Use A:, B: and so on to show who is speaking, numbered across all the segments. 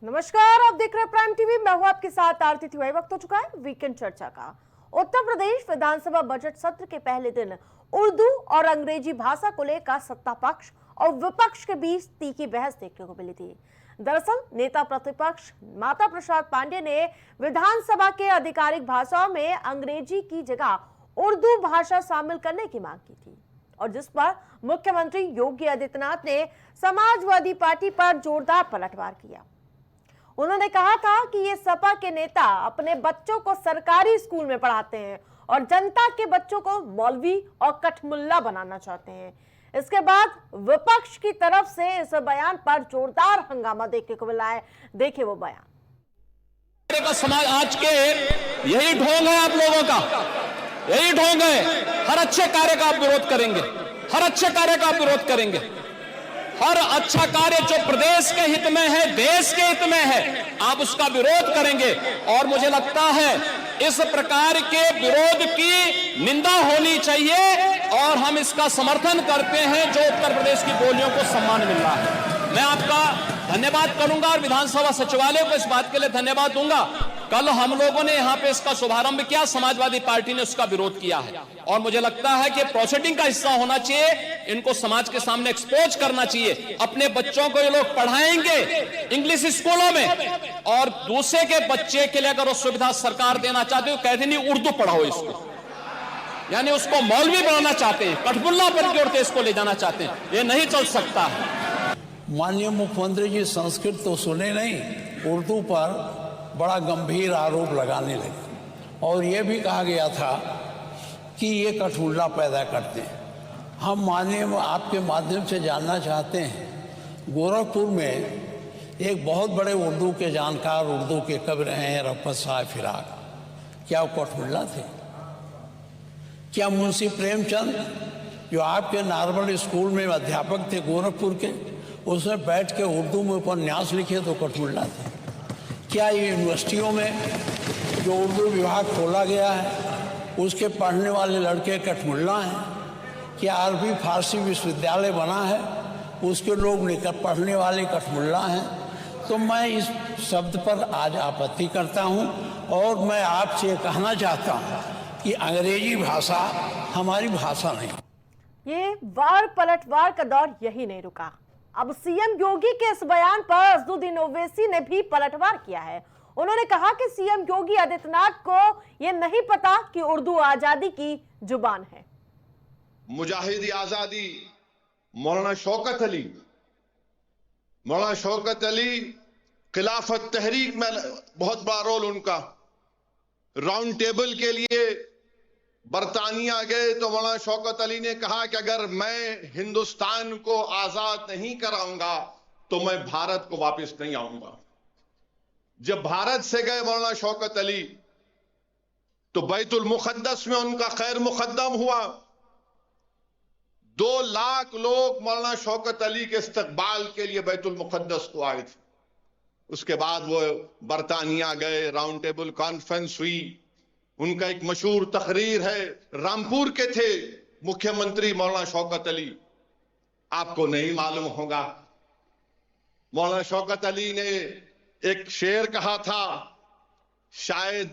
A: नमस्कार, आप देख रहे हैं प्राइम टीवी। मैं हूं आपके साथ आरती तिवारी। वक्त हो चुका है वीकेंड चर्चा का। उत्तर प्रदेश विधानसभा बजट सत्र के पहले दिन उर्दू और अंग्रेजी भाषा को लेकर सत्ता पक्ष और विपक्ष के बीच तीखी बहस देखने को मिली थी। दरअसल नेता प्रतिपक्ष माता प्रसाद पांडे ने विधानसभा के आधिकारिक भाषाओं में अंग्रेजी की जगह उर्दू भाषा शामिल करने की मांग की थी, और जिस पर मुख्यमंत्री योगी आदित्यनाथ ने समाजवादी पार्टी पर जोरदार पलटवार किया। उन्होंने कहा था कि ये सपा के नेता अपने बच्चों को सरकारी स्कूल में पढ़ाते हैं और जनता के बच्चों को मौलवी और कठमुल्ला बनाना चाहते हैं। इसके बाद विपक्ष की तरफ से इस बयान पर जोरदार हंगामा देखने को मिला है। देखिए वो बयान।
B: का समाज आज के यही ढोंग है, आप लोगों का यही ढोंग है। हर अच्छे कार्य का आप विरोध करेंगे, हर अच्छे कार्य का आप विरोध करेंगे। हर अच्छा कार्य जो प्रदेश के हित में है, देश के हित में है, आप उसका विरोध करेंगे। और मुझे लगता है इस प्रकार के विरोध की निंदा होनी चाहिए और हम इसका समर्थन करते हैं जो उत्तर प्रदेश की बोलियों को सम्मान मिल रहा है। मैं आपका धन्यवाद करूंगा और विधानसभा सचिवालय को इस बात के लिए धन्यवाद दूंगा। कल हम लोगों ने यहां पे इसका शुभारंभ किया, समाजवादी पार्टी ने उसका विरोध किया है और मुझे लगता है कि प्रोसीडिंग का हिस्सा होना चाहिए। इनको समाज के सामने एक्सपोज करना चाहिए। अपने बच्चों को ये लोग पढ़ाएंगे इंग्लिश स्कूलों में और दूसरे के बच्चे के लिए अगर वो सुविधा सरकार देना चाहते हो, कहते नहीं उर्दू पढ़ाओ इसको, यानी उसको मौलवी बनाना चाहते हैं, कठपुल्ला पर की ओर इसको ले जाना चाहते हैं। ये नहीं चल सकता है।
C: माननीय मुख्यमंत्री जी संस्कृत तो सुने नहीं, उर्दू पर बड़ा गंभीर आरोप लगाने लगे और ये भी कहा गया था कि ये कठपुल्ला पैदा करते हैं। हम माननीय आपके माध्यम से जानना चाहते हैं, गोरखपुर में एक बहुत बड़े उर्दू के जानकार, उर्दू के कवि रहे हैं रफ़त साहब फिराक, क्या वो कठपुल्ला थे? क्या मुंशी प्रेमचंद जो आपके नॉर्मल स्कूल में अध्यापक थे गोरखपुर के, उसने बैठ के उर्दू में उपन्यास लिखे तो कठपुल्ला थे? क्या यूनिवर्सिटियों में जो उर्दू विभाग खोला गया है उसके पढ़ने वाले लड़के कठमुल्ला हैं? क्या अरबी फारसी विश्वविद्यालय बना है उसके लोग निकट पढ़ने वाले कठमुल्ला हैं? तो मैं इस शब्द पर आज आपत्ति करता हूं और मैं आपसे कहना चाहता हूं कि अंग्रेजी भाषा हमारी भाषा नहीं।
A: ये वार पलटवार का दौर यही नहीं रुका। अब सीएम योगी के इस बयान पर अजदुद्दीन ओवैसी ने भी पलटवार किया है। उन्होंने कहा कि सीएम योगी आदित्यनाथ को यह नहीं पता कि उर्दू आजादी की जुबान है।
D: मुजाहिद आजादी मौलाना शौकत अली खिलाफत तहरीक में बहुत बड़ा रोल उनका। राउंड टेबल के लिए बरतानिया गए तो मौलाना शौकत अली ने कहा कि अगर मैं हिंदुस्तान को आजाद नहीं कराऊंगा तो मैं भारत को वापस नहीं आऊंगा। जब भारत से गए मौलाना शौकत अली तो बैतुल मुक़द्दस में उनका खैर मुक़द्दम हुआ। 2 लाख लोग मौलाना शौकत अली के इस्तकबाल के लिए बैतुल मुक़द्दस को आए थे। उसके बाद वो बरतानिया गए, राउंड टेबल कॉन्फ्रेंस हुई। उनका एक मशहूर तकरीर है, रामपुर के थे मुख्यमंत्री मौलाना शौकत अली, आपको नहीं मालूम होगा। मौलाना शौकत अली ने एक शेर कहा था, शायद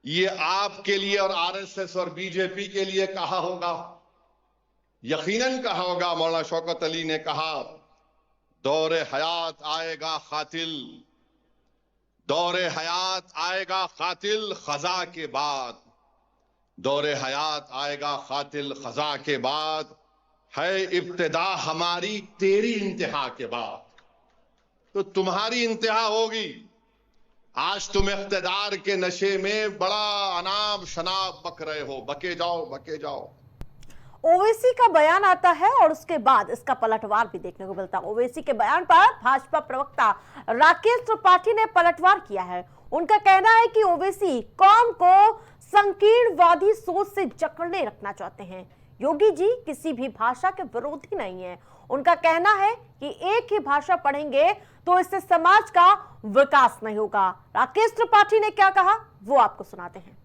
D: ये आपके लिए और आरएसएस और बीजेपी के लिए कहा होगा, यकीनन कहा होगा। मौलाना शौकत अली ने कहा, दौरे हयात आएगा खातिल, दौरे हयात आएगा खातिल खजा के बाद, दौरे हयात आएगा खातिल खजा के बाद, है इब्तिदा हमारी तेरी इंतहा के बाद। तो तुम्हारी इंतहा होगी। आज तुम इख्तिदार के नशे में बड़ा अनाब शनाब बक रहे हो, बके जाओ बके जाओ।
A: ओवैसी का बयान आता है और उसके बाद इसका पलटवार भी देखने को मिलता है। ओवैसी के बयान पर भाजपा प्रवक्ता राकेश त्रिपाठी ने पलटवार किया है। उनका कहना है कि ओवैसी कौम को संकीर्णवादी सोच से जकड़ने रखना चाहते हैं। योगी जी किसी भी भाषा के विरोधी नहीं है। उनका कहना है कि एक ही भाषा पढ़ेंगे तो इससे समाज का विकास नहीं होगा। राकेश त्रिपाठी ने क्या कहा वो आपको सुनाते हैं।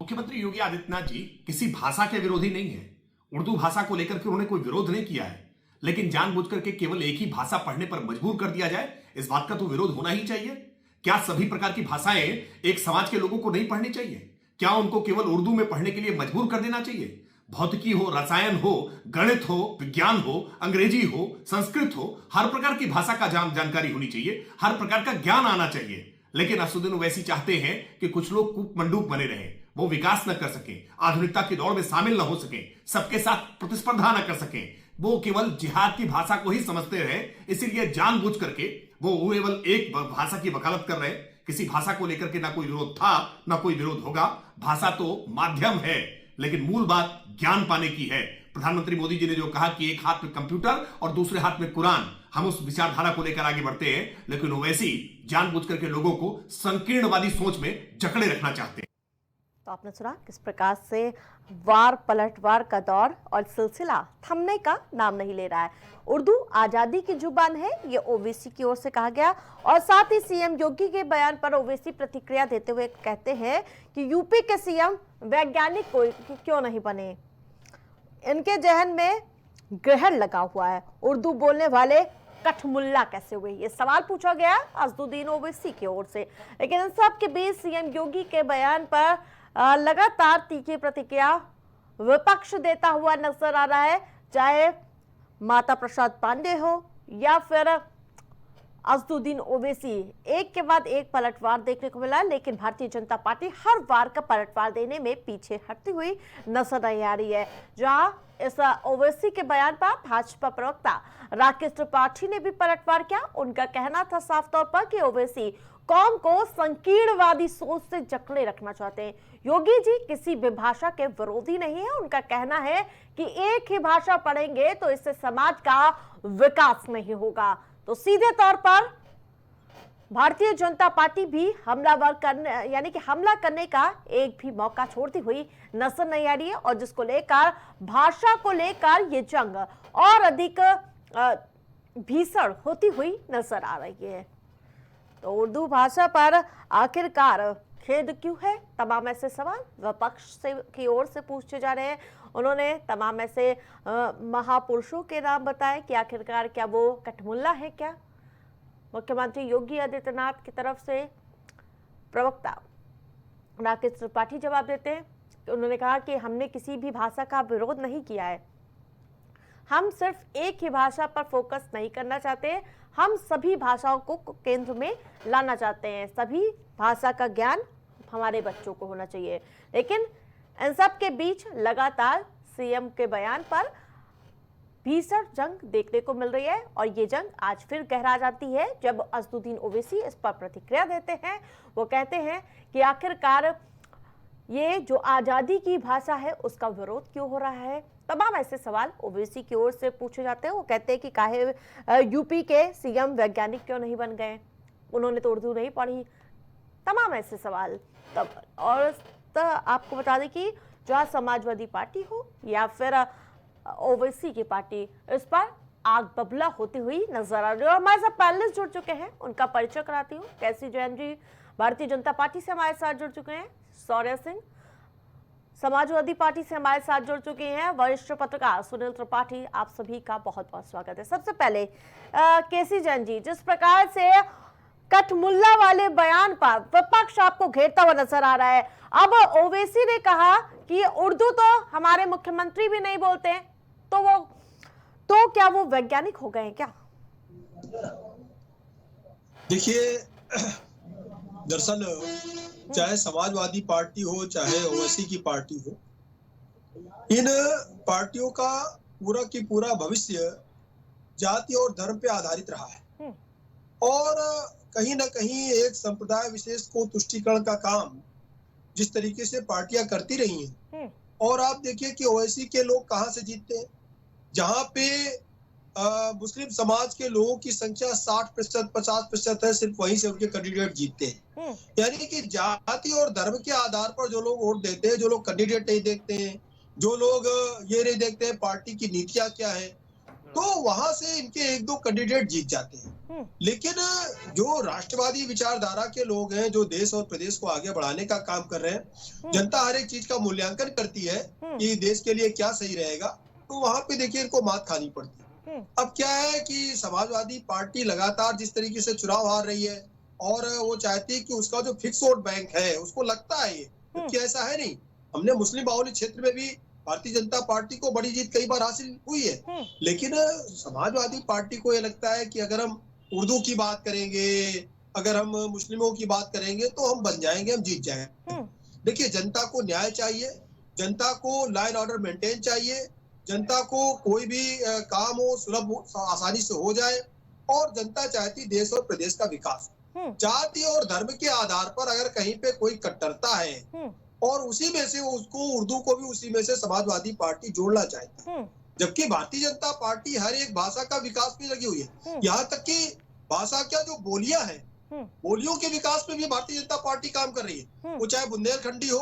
E: मुख्यमंत्री योगी आदित्यनाथ जी किसी भाषा के विरोधी नहीं है। उर्दू भाषा को लेकर के उन्होंने कोई विरोध नहीं किया है, लेकिन जानबूझकर के केवल एक ही भाषा पढ़ने पर मजबूर कर दिया जाए, इस बात का तो विरोध होना ही चाहिए। क्या सभी प्रकार की भाषाएं एक समाज के लोगों को नहीं पढ़नी चाहिए? क्या उनको केवल उर्दू में पढ़ने के लिए मजबूर कर देना चाहिए? भौतिकी हो, रसायन हो, गणित हो, विज्ञान हो, अंग्रेजी हो, संस्कृत हो, हर प्रकार की भाषा का जानकारी होनी चाहिए, हर प्रकार का ज्ञान आना चाहिए। लेकिन असदुद्दीन ओवैसी चाहते हैं कि कुछ लोग कूपमंडूक बने रहें, वो विकास न कर सके, आधुनिकता की दौड़ में शामिल न हो सके, सबके साथ प्रतिस्पर्धा न कर सके, वो केवल जिहाद की भाषा को ही समझते रहे। इसीलिए जानबूझ करके वो केवल एक भाषा की वकालत कर रहे। किसी भाषा को लेकर के ना कोई विरोध था, ना कोई विरोध होगा। भाषा तो माध्यम है, लेकिन मूल बात ज्ञान पाने की है। प्रधानमंत्री मोदी जी ने जो कहा कि एक हाथ में कंप्यूटर और दूसरे हाथ में कुरान, हम उस विचारधारा को लेकर आगे बढ़ते हैं। लेकिन ओवैसी जानबूझ करके लोगों को संकीर्णवादी सोच में जकड़े रखना चाहते हैं।
A: तो आपने सुना किस प्रकार से वार पलटवार का दौर और सिलसिला थमने का नाम नहीं ले रहा है। उर्दू आजादी की जुबान है, ये ओवैसी की ओर से कहा गया। और साथ ही सीएम योगी के बयान पर ओवैसी प्रतिक्रिया देते हुए कहते हैं कि यूपी के सीएम वैज्ञानिक क्यों नहीं बने, इनके जहन में ग्रहण लगा हुआ है, उर्दू बोलने वाले कठमुल्ला कैसे हुए, ये सवाल पूछा गया असदुद्दीन ओवैसी की ओर से। लेकिन इन सब के बीच सीएम योगी के बयान पर लगातार तीखी प्रतिक्रिया विपक्ष देता हुआ नजर आ रहा है, चाहे माता प्रसाद पांडे हो या फिर असदुद्दीन ओवैसी। एक के बाद एक पलटवार देखने को मिला, लेकिन भारतीय जनता पार्टी हर बार का पलटवार देने में पीछे हटती हुई नजर नहीं आ रही है। जहां इस ओवैसी के बयान पर भाजपा प्रवक्ता राकेश त्रिपाठी ने भी पलटवार किया। उनका कहना था साफ तौर पर कि ओवैसी कौम को संकीर्णवादी सोच से जकड़े रखना चाहते हैं। योगी जी किसी भी भाषा के विरोधी नहीं है। उनका कहना है कि एक ही भाषा पढ़ेंगे तो इससे समाज का विकास नहीं होगा। तो सीधे तौर पर भारतीय जनता पार्टी भी हमलावर करने यानी कि हमला करने का एक भी मौका छोड़ती हुई नजर नहीं आ रही है। और जिसको लेकर भाषा को लेकर ये जंग और अधिक भीषण होती हुई नजर आ रही है। तो उर्दू भाषा पर आखिरकार खेद क्यों है, तमाम ऐसे सवाल विपक्ष से की ओर से पूछे जा रहे हैं। उन्होंने तमाम ऐसे महापुरुषों के नाम बताए कि आखिरकार क्या वो कठमुल्ला है क्या। मुख्यमंत्री योगी आदित्यनाथ की तरफ से प्रवक्ता राकेश त्रिपाठी जवाब देते हैं। उन्होंने कहा कि हमने किसी भी भाषा का विरोध नहीं किया है, हम सिर्फ एक ही भाषा पर फोकस नहीं करना चाहते, हम सभी भाषाओं को केंद्र में लाना चाहते हैं, सभी भाषा का ज्ञान हमारे बच्चों को होना चाहिए। लेकिन इन सब के बीच लगातार सीएम के बयान पर भीषण जंग देखने को मिल रही है। और ये जंग आज फिर गहरा जाती है जब असदुद्दीन ओवैसी इस पर प्रतिक्रिया देते हैं। वो कहते हैं कि आखिरकार ये जो आजादी की भाषा है उसका विरोध क्यों हो रहा है। तमाम ऐसे सवाल ओवैसी की ओर से पूछे जाते हैं। वो कहते हैं कि काहे यूपी के सीएम वैज्ञानिक क्यों नहीं बन गए, उन्होंने तो उर्दू नहीं पढ़ी। तमाम ऐसे सवाल तब और आपको बता दें कि जहाँ समाजवादी पार्टी हो या फिर ओवैसी की पार्टी, इस पर आग बबला होती हुई नजर आ रही है। और हमारे साथ पैनलिस्ट जुड़ चुके हैं, उनका परिचय कराती हूँ। कैसी जैन जी भारतीय जनता पार्टी से हमारे साथ जुड़ चुके हैं, शौर्य सिंह समाजवादी पार्टी से हमारे साथ जुड़ चुके हैं, वरिष्ठ पत्रकार सुनील त्रिपाठी। आप सभी का बहुत बहुत स्वागत है। सबसे पहले केसी जैन जी, जिस प्रकार से कठमुल्ला वाले बयान पर विपक्ष आपको घेरता हुआ नजर आ रहा है, अब ओवैसी ने कहा कि उर्दू तो हमारे मुख्यमंत्री भी नहीं बोलते हैं, तो क्या वो वैज्ञानिक हो गए हैं क्या?
F: देखिए, दरअसल चाहे समाजवादी पार्टी हो चाहे ओवैसी की पार्टी हो, इन पार्टियों का पूरा की पूरा भविष्य जाति और धर्म पे आधारित रहा है और कहीं ना कहीं एक संप्रदाय विशेष को तुष्टीकरण का काम जिस तरीके से पार्टियां करती रही हैं। और आप देखिए कि ओवैसी के लोग कहां से जीतते हैं, जहां पे मुस्लिम समाज के लोगों की संख्या 60% 50% है, सिर्फ वहीं से उनके कैंडिडेट जीतते हैं। यानी कि जाति और धर्म के आधार पर जो लोग वोट देते हैं, जो लोग कैंडिडेट नहीं देखते हैं, जो लोग ये नहीं देखते हैं पार्टी की नीतियां क्या है, तो वहां से इनके एक दो कैंडिडेट जीत जाते हैं। लेकिन जो राष्ट्रवादी विचारधारा के लोग हैं, जो देश और प्रदेश को आगे बढ़ाने का काम कर रहे हैं, जनता हर एक चीज का मूल्यांकन करती है कि देश के लिए क्या सही रहेगा, तो वहां पे देखिए इनको मात खानी पड़ती है। अब क्या है कि समाजवादी पार्टी लगातार जिस तरीके से चुनाव हार रही है और वो चाहती है कि उसका जो फिक्स वोट बैंक है उसको लगता है ये, जबकि ऐसा है नहीं। हमने मुस्लिम बाहुल्य क्षेत्र में भी भारतीय जनता पार्टी को बड़ी जीत कई बार हासिल हुई है, लेकिन समाजवादी पार्टी को ये लगता है कि अगर हम उर्दू की बात करेंगे, अगर हम मुस्लिमों की बात करेंगे तो हम बन जाएंगे, हम जीत जाएंगे। देखिए, जनता को न्याय चाहिए, जनता को लॉ एंड ऑर्डर मेंटेन चाहिए, जनता को कोई भी काम हो सुलभ आसानी से हो जाए, और जनता चाहती देश और प्रदेश का विकास। जाति और धर्म के आधार पर अगर कहीं पे कोई कट्टरता है और उसी में से उसको उर्दू को भी उसी में से समाजवादी पार्टी जोड़ना चाहती है, जबकि भारतीय जनता पार्टी हर एक भाषा का विकास में लगी हुई है। यहाँ तक कि भाषा क्या जो बोलियां हैं, बोलियों के विकास में भी भारतीय जनता पार्टी काम कर रही है। वो चाहे बुंदेलखंडी हो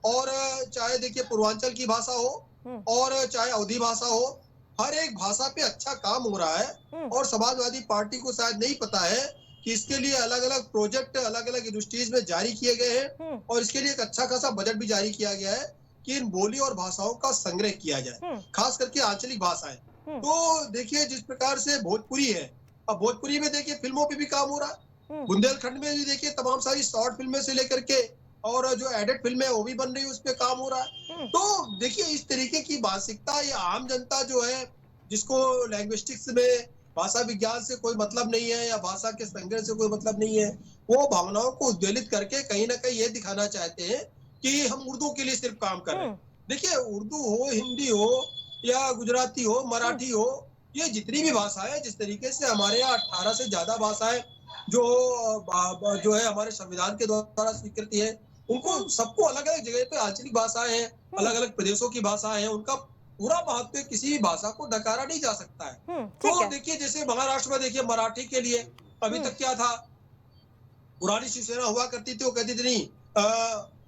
F: और चाहे देखिए पूर्वांचल की भाषा हो और चाहे अवधी भाषा हो, हर एक भाषा पे अच्छा काम हो रहा है। और समाजवादी पार्टी को शायद नहीं पता है कि इसके लिए अलग अलग प्रोजेक्ट अलग अलग यूनिवर्सिटीज में जारी किए गए हैं और इसके लिए एक अच्छा खासा बजट भी जारी किया गया है कि इन बोली और भाषाओं का संग्रह किया जाए, खास करके आंचलिक भाषाएं। तो देखिए जिस प्रकार से भोजपुरी है, अब भोजपुरी में देखिए फिल्मों पे भी काम हो रहा है, बुंदेलखंड में भी देखिए तमाम सारी शॉर्ट फिल्में से लेकर के और जो एडिट फिल्में वो भी बन रही है, उस पे काम हो रहा है। तो देखिए इस तरीके की मानसिकता या आम जनता जो है, जिसको लैंग्विस्टिक्स में भाषा विज्ञान से कोई मतलब नहीं है या भाषा के संग्रह से कोई मतलब नहीं है, वो भावनाओं को उद्वेलित करके कहीं ना कहीं ये दिखाना चाहते हैं कि हम उर्दू के लिए सिर्फ काम कर रहे हैं। देखिए उर्दू हो, हिंदी हो या गुजराती हो, मराठी हो, ये जितनी भी भाषा है, जिस तरीके से हमारे यहाँ 18 से ज्यादा भाषाएं जो है हमारे संविधान के द्वारा स्वीकृति है, उनको सबको अलग अलग जगह पे आंचलिक भाषाएं हैं, अलग अलग प्रदेशों की भाषाएं हैं, उनका पूरा महत्व किसी भी भाषा को नकारा नहीं जा सकता है। तो देखिए जैसे महाराष्ट्र में देखिए मराठी के लिए अभी तक क्या था, पुरानी शिवसेना हुआ करती थी, वो कहती थी नहीं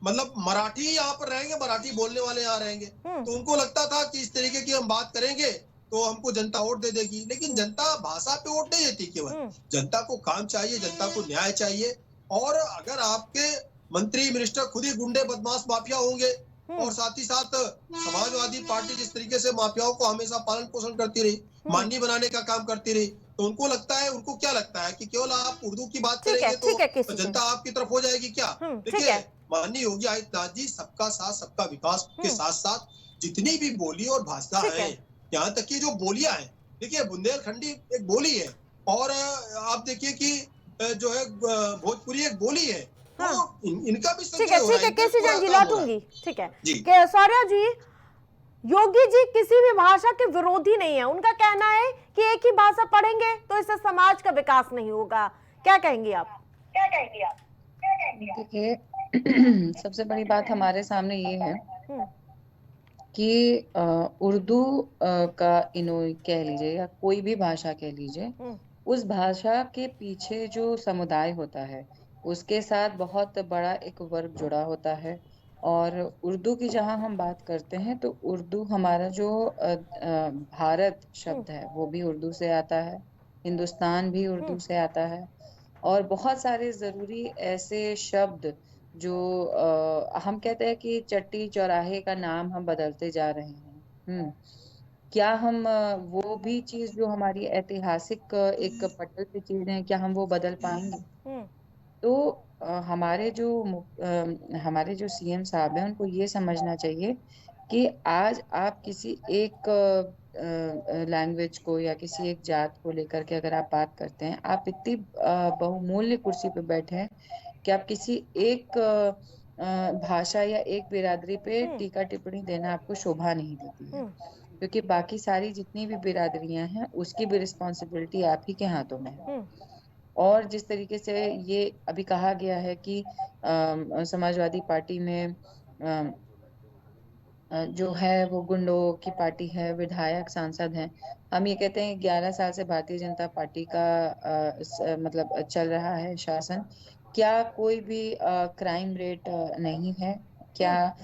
F: मतलब मराठी यहाँ पर रहेंगे, मराठी बोलने वाले यहाँ रहेंगे। तो उनको लगता था कि इस तरीके की हम बात करेंगे तो हमको जनता वोट दे देगी, लेकिन जनता भाषा पे वोट नहीं देती। केवल जनता को काम चाहिए, जनता को न्याय चाहिए। और अगर आपके मंत्री मिनिस्टर खुद ही गुंडे बदमाश माफिया होंगे और साथ ही साथ समाजवादी पार्टी जिस तरीके से माफियाओं को हमेशा पालन पोषण करती रही, माननीय बनाने का काम करती रही, तो उनको लगता है, उनको क्या लगता है कि केवल आप उर्दू की बात करेंगे तो जनता आपकी तरफ हो जाएगी क्या? देखिए माननीय योगी आदित्यनाथ जी सबका साथ सबका विकास के साथ साथ जितनी भी बोली और भाषा है, यहाँ तक की जो बोलियां हैं, देखिए बुंदेलखंडी एक बोली है और आप देखिए कि जो है भोजपुरी एक बोली है। तो इनका भी
A: ठीक है केसी जैन जी लौटूंगी। ठीक है सौर्या जी, योगी जी किसी भी भाषा के विरोधी नहीं है। उनका कहना है कि एक ही भाषा पढ़ेंगे तो इससे समाज का विकास नहीं होगा। क्या कहेंगे आप?
G: देखिए सबसे बड़ी बात हमारे सामने ये है कि उर्दू का कह लीजिए या कोई भी भाषा कह लीजिए, उस भाषा के पीछे जो समुदाय होता है उसके साथ बहुत बड़ा एक वर्ग जुड़ा होता है। और उर्दू की जहाँ हम बात करते हैं तो उर्दू हमारा जो भारत शब्द है वो भी उर्दू से आता है, हिंदुस्तान भी उर्दू से आता है, और बहुत सारे ज़रूरी ऐसे शब्द जो हम कहते हैं कि चट्टी चौराहे का नाम हम बदलते जा रहे हैं। क्या हम वो भी चीज़ जो हमारी ऐतिहासिक एक पटल पे चीज़ है, क्या हम वो बदल पाएंगे? तो हमारे जो सीएम साहब हैं उनको ये समझना चाहिए कि आज आप किसी एक लैंग्वेज को या किसी एक जात को लेकर के अगर आप बात करते हैं, आप इतनी बहुमूल्य कुर्सी पे बैठे हैं कि आप किसी एक भाषा या एक बिरादरी पे टीका टिप्पणी देना आपको शोभा नहीं देती है, क्योंकि बाकी सारी जितनी भी बिरादरियां हैं उसकी भी रिस्पॉन्सिबिलिटी आप ही के हाथों में है। और जिस तरीके से ये अभी कहा गया है कि समाजवादी पार्टी में जो है वो गुंडों की पार्टी है, विधायक सांसद हैं, हम ये कहते हैं 11 साल से भारतीय जनता पार्टी का मतलब चल रहा है शासन। क्या कोई भी क्राइम रेट नहीं है? क्या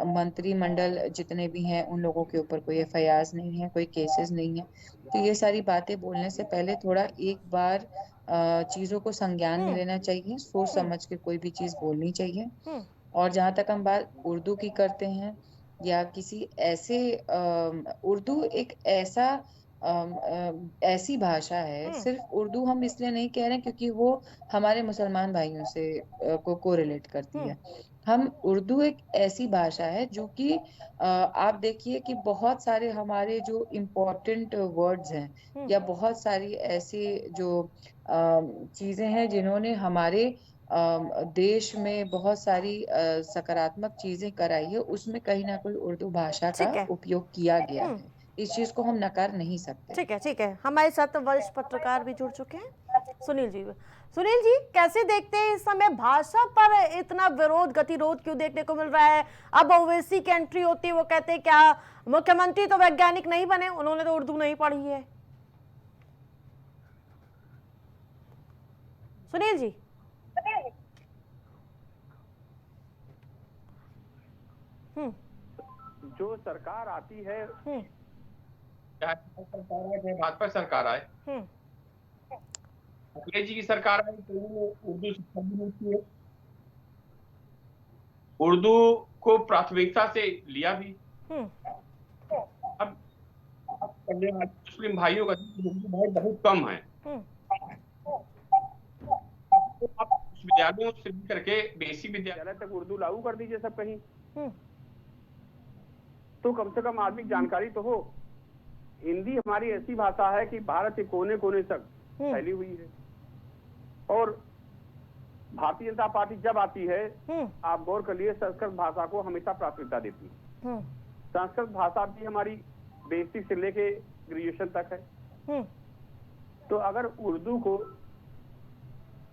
G: मंत्रिमंडल जितने भी हैं उन लोगों के ऊपर कोई एफआईआर नहीं है, कोई केसेस नहीं है? तो ये सारी बातें बोलने से पहले थोड़ा एक बार चीजों को संज्ञान में लेना चाहिए, सोच समझ के कोई भी चीज बोलनी चाहिए। और जहाँ तक हम बात उर्दू की करते हैं या किसी ऐसे उर्दू एक ऐसा ऐसी भाषा है, सिर्फ उर्दू हम इसलिए नहीं कह रहे हैं क्योंकि वो हमारे मुसलमान भाइयों से को कोरिलेट करती है। हम उर्दू एक ऐसी भाषा है जो कि आप देखिए कि बहुत सारे हमारे जो इम्पोर्टेंट वर्ड्स हैं या बहुत सारी ऐसी जो चीजें हैं जिन्होंने हमारे देश में बहुत सारी सकारात्मक चीजें कराई है, उसमें कहीं ना कहीं उर्दू भाषा
A: ठीक
G: का
A: है।
G: उपयोग किया गया है। इस चीज को हम नकार नहीं सकते।
A: ठीक है, ठीक है। हमारे साथ वरिष्ठ पत्रकार भी जुड़ चुके हैं, सुनील जी। सुनील जी, कैसे देखते हैं इस समय भाषा पर इतना विरोध, गतिरोध क्यों देखने को मिल रहा है? अब ओवैसी की एंट्री होती है, वो कहते हैं क्या मुख्यमंत्री तो वैज्ञानिक नहीं बने, उन्होंने तो उर्दू नहीं पढ़ी है। सुनील जी।
H: जो सरकार आती है, चाहे सरकार आए, चाहे भाजपा सरकार आए, अखिलेश जी की सरकार आई तो उर्दू शिक्षा भी नहीं थी। उर्दू को प्राथमिकता से लिया भी। अब मुस्लिम भाइयों का बहुत कम है। तो आप विद्यालयों से करके बेसिक विद्यालय तक उर्दू लागू कर दीजिए सब कहीं, तो कम से कम आदमी जानकारी तो हो। हिंदी हमारी ऐसी भाषा है कि भारत के कोने कोने तक फैली हुई है, और भारतीय जनता पार्टी जब आती है, आप गौर करिए, संस्कृत भाषा को हमेशा प्राथमिकता देती है। संस्कृत भाषा भी हमारी बेसिक से लेके ग्रेजुएशन तक है। तो अगर उर्दू को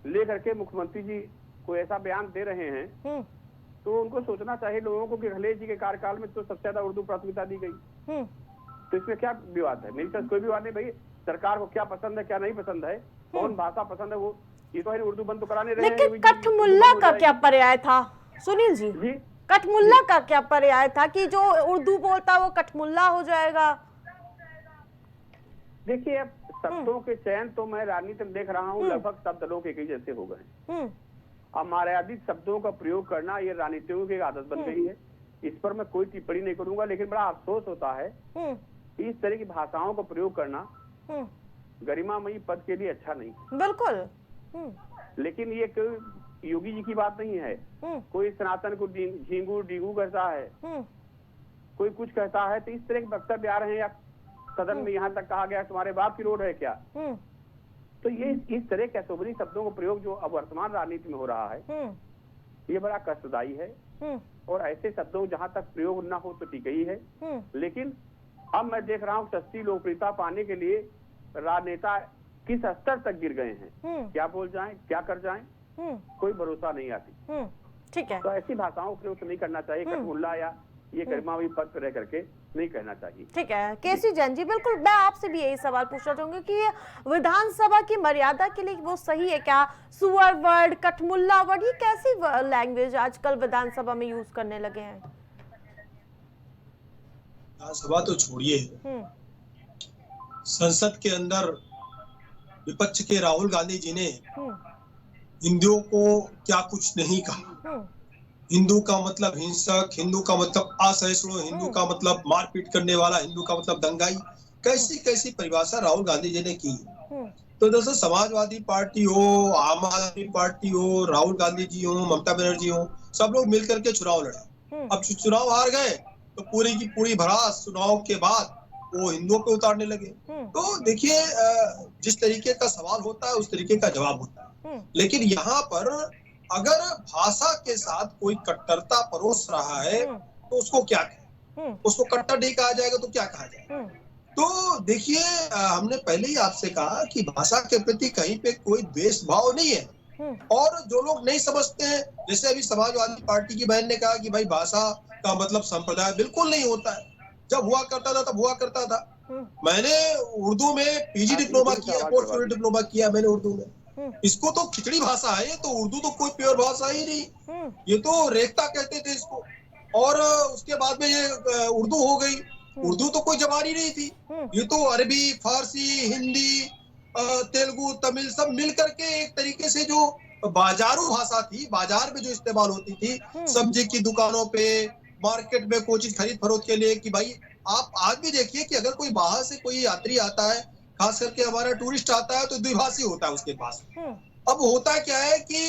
H: लेकर के मुख्यमंत्री जी को ऐसा बयान दे रहे हैं, तो उनको सोचना चाहिए लोगों को कि अखिलेश जी के कार्यकाल में तो सबसे ज्यादा उर्दू प्राथमिकता दी गई। तो इसमें क्या विवाद है? मेरी तरफ कोई विवाद नहीं भाई। सरकार को क्या पसंद है, क्या नहीं पसंद है, कौन भाषा पसंद है, वो ये तो है उर्दू बंद तो कराने रहे हैं।
A: लेकिन कठमुल्ला का क्या पर्याय था सुनील जी? कठमुल्ला का क्या पर्याय था कि जो उर्दू बोलता वो कठमुल्ला हो जाएगा?
H: देखिए, अब शब्दों के चयन तो मैं राजनीति में देख रहा हूँ, लगभग सब दलों के कई जैसे हो गए। अमर्यादित शब्दों का प्रयोग करना ये राजनीतियों की आदत बन गई है। इस पर मैं कोई टिप्पणी नहीं करूंगा, लेकिन बड़ा अफसोस होता है इस तरह की भाषाओं का प्रयोग करना गरिमामयी पद के लिए अच्छा नहीं।
A: बिल्कुल।
H: लेकिन ये कोई योगी जी की बात नहीं है। कोई सनातन को झींगू डीगू कहता है, कोई कुछ कहता है। तो इस तरह के वक्तव्य आ रहे हैं, या सदन में यहाँ तक कहा गया तुम्हारे बाप की रोड है क्या? तो ये इस तरह के अशोभनीय शब्दों का प्रयोग जो अब वर्तमान राजनीति में हो रहा है, ये बड़ा कष्टदायी है। और ऐसे शब्दों जहां तक प्रयोग ना हो तो ठीक ही है। लेकिन अब मैं देख रहा हूँ सस्ती लोकप्रियता पाने के लिए राजनेता किस स्तर तक गिर गए हैं, क्या बोल जाएं, क्या कर जाएं, कोई भरोसा नहीं आती।
A: ठीक है।
H: तो ऐसी भाषाओं का प्रयोग नहीं करना चाहिए। कठमुल्ला या ये गरिमामयी पद पर रह करके नहीं कहना चाहिए।
A: ठीक है। केसी जैन जी, बिल्कुल मैं आपसे भी यही सवाल पूछना चाहूंगी कि ये विधानसभा की मर्यादा के लिए वो सही है क्या? सुअर वर्ड, कठमुल्ला वर्ड, ये कैसी लैंग्वेज आजकल विधानसभा में यूज करने लगे हैं?
F: विधानसभा तो छोड़िए, संसद के अंदर विपक्ष के राहुल गांधी जी ने हिंदुओं को क्या कुछ नहीं कहा। हिंदू का मतलब हिंसक, हिंदू का मतलब असहिष्णु, हिंदू का मतलब मारपीट करने वाला, हिंदू का मतलब दंगाई, कैसी कैसी परिभाषा राहुल गांधी जी ने की। तो दोस्तों, समाजवादी पार्टी हो, आम आदमी पार्टी हो, राहुल गांधी जी हो, ममता बनर्जी हो, सब लोग मिलकर के चुनाव लड़े। अब चुनाव हार गए तो पूरी की पूरी भड़ास चुनाव के बाद वो हिंदुओं पे उतारने लगे। तो देखिए, जिस तरीके का सवाल होता है उस तरीके का जवाब होता है। लेकिन यहाँ पर अगर भाषा के साथ कोई कट्टरता परोस रहा है तो उसको क्या कहें? उसको कट्टर नहीं कहा जाएगा तो क्या कहा जाएगा? तो देखिए, हमने पहले ही आपसे कहा कि भाषा के प्रति कहीं पे कोई द्वेष भाव नहीं है। और जो लोग नहीं समझते हैं, जैसे अभी समाजवादी पार्टी की बहन ने कहा कि भाई भाषा का मतलब संप्रदाय, बिल्कुल नहीं होता है। जब हुआ करता था तब हुआ करता था। मैंने उर्दू में पीजी डिप्लोमा किया, पोस्ट डिप्लोमा किया मैंने उर्दू में। इसको तो खिचड़ी भाषा है, ये तो उर्दू तो कोई प्योर भाषा ही नहीं, ये तो रेखता कहते थे इसको। और उसके बाद में ये उर्दू हो गई। उर्दू तो कोई जबानी नहीं थी, ये तो अरबी, फारसी, हिंदी, तेलुगु, तमिल सब मिल करके एक तरीके से जो बाजारू भाषा थी, बाजार में जो इस्तेमाल होती थी, सब्जी की दुकानों पे, मार्केट में कोई चीज खरीद फरोख्त के लिए कि भाई आप आज भी देखिए कि अगर कोई बाहर से कोई यात्री आता है, खास करके हमारा टूरिस्ट आता है, तो द्विभाषी होता है उसके पास। अब होता क्या है कि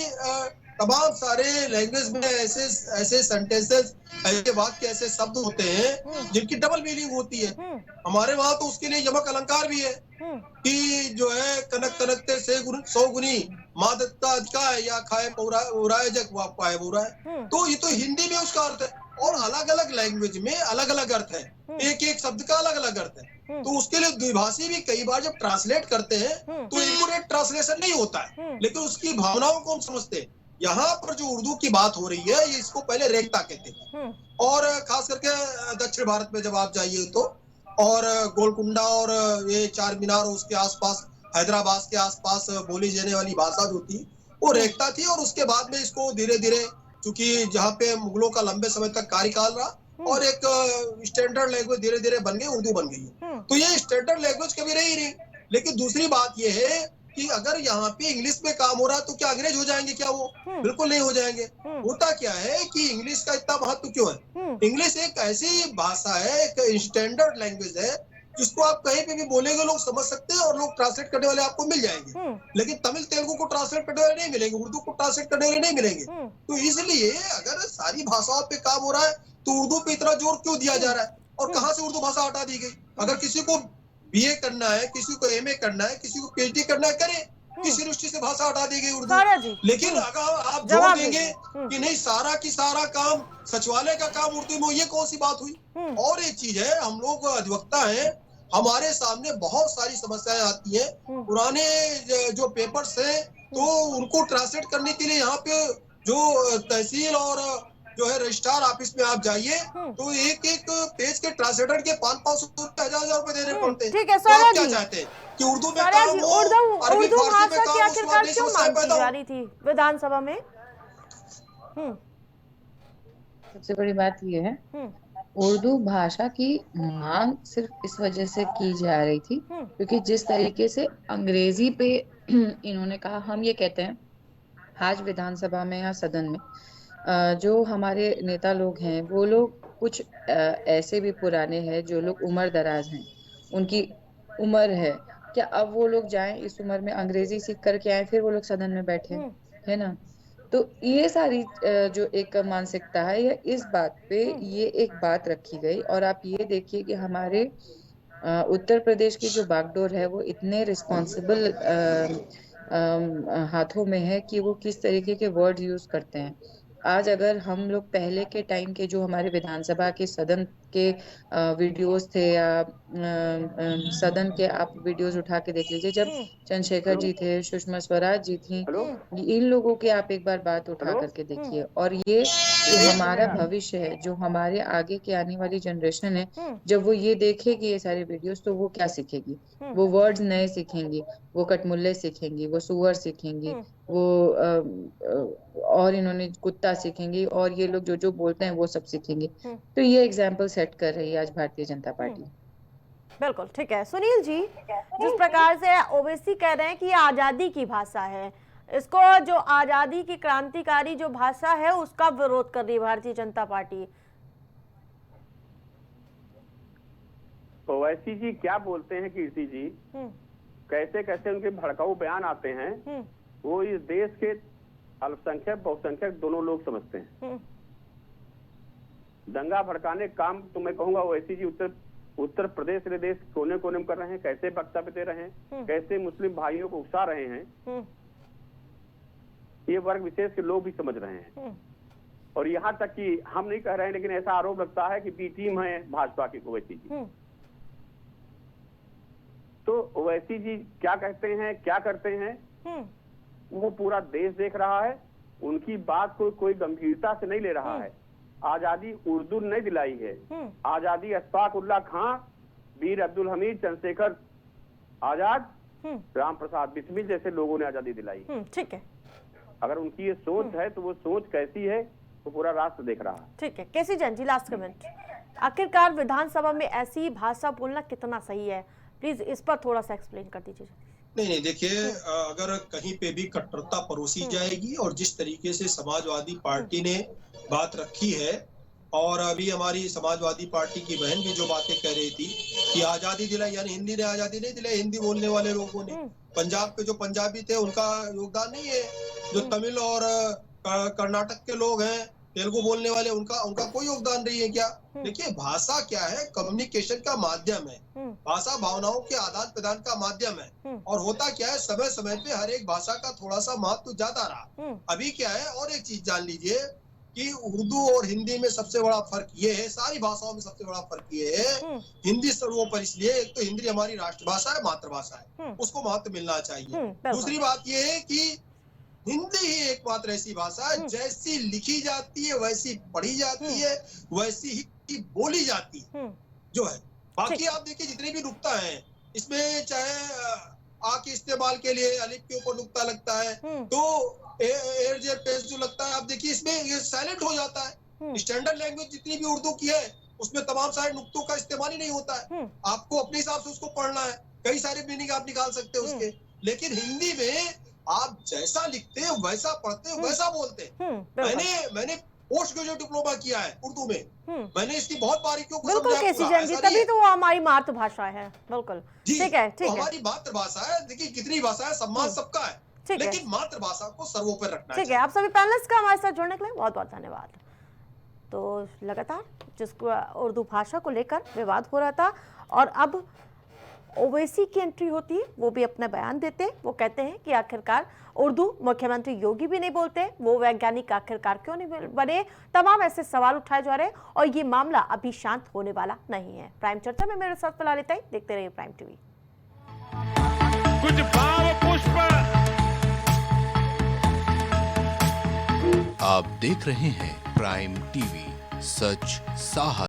F: तमाम सारे लैंग्वेज में ऐसे सेंटेंसेस, ऐसे वाक्य, ऐसे शब्द होते हैं जिनकी डबल मीनिंग होती है। हमारे वहां तो उसके लिए यमक अलंकार भी है कि जो है कनक कनकते से 100 गुनी माँ दत्ता अधिका है, या खाए उड़ाए जग पाए उड़ाए। तो ये तो हिंदी में उसका अर्थ है, और अलग अलग लैंग्वेज में अलग अलग अर्थ है, एक एक शब्द का अलग अलग अर्थ है। तो उसके लिए द्विभाषी भी कई बार जब ट्रांसलेट करते हैं तो इनकोरेक्ट ट्रांसलेशन नहीं होता है, लेकिन उसकी भावनाओं को हम समझते हैं। यहाँ पर जो उर्दू की बात हो रही है, ये इसको पहले रेखता कहते हैं, और खास करके दक्षिण भारत में जब आप जाइए तो, और गोलकुंडा और ये चार मीनार उसके आसपास, हैदराबाद के आसपास बोली जाने वाली भाषा जो थी वो रेखता थी। और उसके बाद में इसको धीरे धीरे, चूंकि जहाँ पे मुगलों का लंबे समय तक कार्यकाल रहा और एक स्टैंडर्ड लैंग्वेज धीरे धीरे बन गई, उर्दू बन गई। तो ये स्टैंडर्ड लैंग्वेज कभी रही नहीं। लेकिन दूसरी बात ये है कि अगर यहाँ पे इंग्लिश में काम हो रहा है तो क्या अंग्रेज हो जाएंगे क्या? वो बिल्कुल नहीं हो जाएंगे। होता क्या है कि इंग्लिश का इतना महत्व क्यों है? इंग्लिश एक ऐसी भाषा है, एक स्टैंडर्ड लैंग्वेज है, जिसको आप कहीं पे भी बोलेंगे लोग समझ सकते हैं और लोग ट्रांसलेट करने वाले आपको मिल जाएंगे। लेकिन तमिल तेलुगु को ट्रांसलेट करने वाले नहीं मिलेंगे, उर्दू को ट्रांसलेट करने वाले नहीं मिलेंगे। तो इसलिए अगर सारी भाषाओं पे काम हो रहा है तो उर्दू पे इतना जोर क्यों दिया जा रहा है? और कहाँ से उर्दू भाषा हटा दी गई? अगर किसी को बीए करना है, किसी को एमए करना है, किसी को पीएचडी करना है, करे। किस दृष्टि से भाषा हटा दी गई उर्दू? लेकिन अगर आप जोर देंगे कि नहीं सारा की सारा काम सचिवालय का काम उर्दू में, ये कौन सी बात हुई? और एक चीज है, हम लोग अधिवक्ता हैं, हमारे सामने बहुत सारी समस्याएं आती है। पुराने जो पेपर्स हैं तो उनको ट्रांसलेट करने के लिए यहाँ पे जो तहसील और जो है रजिस्ट्रार ऑफिस में आप जाइए तो एक एक पेज के ट्रांसलेटर के 500-500 रुपए, 1000 रुपए देने पड़ते हैं।
A: ठीक है,
F: तो आप क्या चाहते हैं कि उर्दू में काम हो, अरबी
A: उर्दू
F: फारसी में
A: भाषा की
F: काम
A: आखिरकार क्यों मांग की जा रही थी विधानसभा में?
G: सबसे बड़ी बात ये है, उर्दू भाषा की मांग सिर्फ इस वजह से की जा रही थी क्योंकि जिस तरीके से अंग्रेजी पे इन्होंने कहा, हम ये कहते हैं आज विधानसभा में या सदन में जो हमारे नेता लोग हैं वो लोग कुछ ऐसे भी पुराने हैं जो लोग उम्र दराज हैं, उनकी उम्र है क्या अब वो लोग जाएं इस उम्र में अंग्रेजी सीख करके आए फिर वो लोग सदन में बैठे, है ना? तो ये सारी जो एक मानसिकता है, या इस बात पे ये एक बात रखी गई। और आप ये देखिए कि हमारे उत्तर प्रदेश की जो बागडोर है वो इतने रिस्पॉन्सिबल हाथों में है कि वो किस तरीके के वर्ड यूज करते हैं। आज अगर हम लोग पहले के टाइम के जो हमारे विधानसभा के सदन के वीडियोस थे या सदन के आप वीडियोस उठा के देख लीजिए, जब चंद्रशेखर जी थे, सुषमा स्वराज जी थी, इन लोगों के आप एक बार बात उठा करके देखिए। और ये जो हमारा भविष्य है, जो हमारे आगे के आने वाली जनरेशन है, जब वो ये देखेगी ये सारे वीडियोस तो वो क्या सीखेगी? वो वर्ड्स नए सीखेंगी, वो कटमुल्ले सीखेंगी, वो सुअर सीखेंगी, वो और इन्होंने कुत्ता सीखेंगे, और ये लोग जो जो बोलते हैं वो सब सीखेंगे। तो ये एग्जाम्पल सेट कर रही है आज भारतीय जनता पार्टी।
A: बिल्कुल ठीक है। सुनील जी, जिस प्रकार से ओवैसी कह रहे हैं कि ये आजादी की भाषा है, इसको जो आजादी की क्रांतिकारी जो भाषा है उसका विरोध कर रही है भारतीय जनता पार्टी।
H: ओवैसी जी क्या बोलते हैं कीर्ति जी, कैसे कैसे उनके भड़काऊ बयान आते हैं, वो इस देश के अल्पसंख्यक बहुसंख्यक दोनों लोग समझते हैं। दंगा भड़काने काम तो मैं कहूंगा ओवैसी जी उत्तर प्रदेश के देश कोने कोने में कर रहे हैं, कैसे वक्तव्य दे रहे हैं, कैसे मुस्लिम भाइयों को उकसा रहे हैं, ये वर्ग विशेष के लोग भी समझ रहे हैं। और यहाँ तक कि हम नहीं कह रहे हैं, लेकिन ऐसा आरोप लगता है कि बी टीम है भाजपा की ओवैसी जी। तो ओवैसी जी क्या कहते हैं, क्या करते हैं, वो पूरा देश देख रहा है। उनकी बात को कोई गंभीरता से नहीं ले रहा है। आजादी उर्दू ने दिलाई है, आजादी अशफाक उल्लाह खां, वीर अब्दुल हमीद, चंद्रशेखर आजाद, राम प्रसाद बिस्मिल जैसे लोगों ने आजादी दिलाई।
A: ठीक है,
H: अगर उनकी ये सोच है तो वो सोच कैसी है वो पूरा राष्ट्र देख रहा है।
A: ठीक है, केसी जैन जी लास्ट कमेंट। आखिरकार विधानसभा में ऐसी भाषा बोलना कितना सही है, प्लीज इस पर थोड़ा सा एक्सप्लेन कर दीजिए।
F: नहीं देखिए, अगर कहीं पे भी कट्टरता परोसी जाएगी और जिस तरीके से समाजवादी पार्टी ने बात रखी है और अभी हमारी समाजवादी पार्टी की बहन भी जो बातें कह रही थी कि आजादी दिलाई, यानी हिंदी ने आजादी नहीं दिलाई, हिंदी बोलने वाले लोगों ने। पंजाब के जो पंजाबी थे उनका योगदान नहीं है, जो तमिल और कर्नाटक के लोग हैं, तेलुगु बोलने वाले, उनका कोई योगदान नहीं है क्या? देखिए, भाषा क्या है? कम्युनिकेशन का माध्यम है। भाषा भावनाओं के आदान प्रदान का माध्यम है। और होता क्या है, समय समय पे हर एक भाषा का थोड़ा सा महत्व ज्यादा रहा। अभी क्या है, और एक चीज जान लीजिए कि उर्दू और हिंदी में सबसे बड़ा फर्क ये है, सारी भाषाओं में सबसे बड़ा फर्क ये है, हिंदी सर्वोपरि इसलिए, एक तो हिंदी हमारी राष्ट्रभाषा है, मातृभाषा है, उसको महत्व मिलना चाहिए। दूसरी बात ये है कि हिंदी ही एकमात्र ऐसी भाषा है जैसी लिखी जाती है वैसी पढ़ी जाती है, वैसी ही बोली जाती है जो है। बाकी आप देखिए जितने भी नुक्ता है इसमें, चाहे आ के इस्तेमाल के लिए अलिफ के ऊपर नुक्ता लगता है, तो जो लगता है, आप देखिए इसमें ये साइलेंट हो जाता है। स्टैंडर्ड लैंग्वेज जितनी भी उर्दू की है उसमें तमाम सारे नुक्तों का इस्तेमाल ही नहीं होता है। आपको अपने हिसाब से उसको पढ़ना है, कई सारे मीनिंग आप निकाल सकते हैं उसके। लेकिन हिंदी में आप जैसा लिखते हैं वैसा पढ़ते हैं वैसा बोलते हैं। मैंने पोस्ट ग्रेजुएट डिप्लोमा किया है उर्दू में, मैंने इसकी बहुत बारीकियों को
A: बिल्कुल केसी जैन जी, तभी तो वो हमारी मातृभाषा है। बिल्कुल ठीक है, ठीक है,
F: हमारी मातृभाषा है। देखिए कितनी भाषा है, सम्मान सबका है, लेकिन मातृभाषा को सर्वोपरि रखना है।
A: ठीक है, आप सभी पैनलिस्ट का हमारे साथ जुड़ने के लिए बहुत बहुत धन्यवाद। तो लगातार जिसको उर्दू भाषा को लेकर विवाद हो रहा था, और अब ओवैसी की एंट्री होती है, वो भी अपना बयान देते हैं। वो कहते हैं कि आखिरकार उर्दू मुख्यमंत्री योगी भी नहीं बोलते, वो वैज्ञानिक आखिरकार क्यों नहीं बने। तमाम ऐसे सवाल उठाए जा रहे हैं और ये मामला अभी शांत होने वाला नहीं है। प्राइम चर्चा में मेरे साथ फिलहाल इतना ही। देखते रहिए प्राइम टीवी।
I: कुछ भाव पुष्प।
J: आप देख रहे हैं प्राइम टीवी, सच साहस।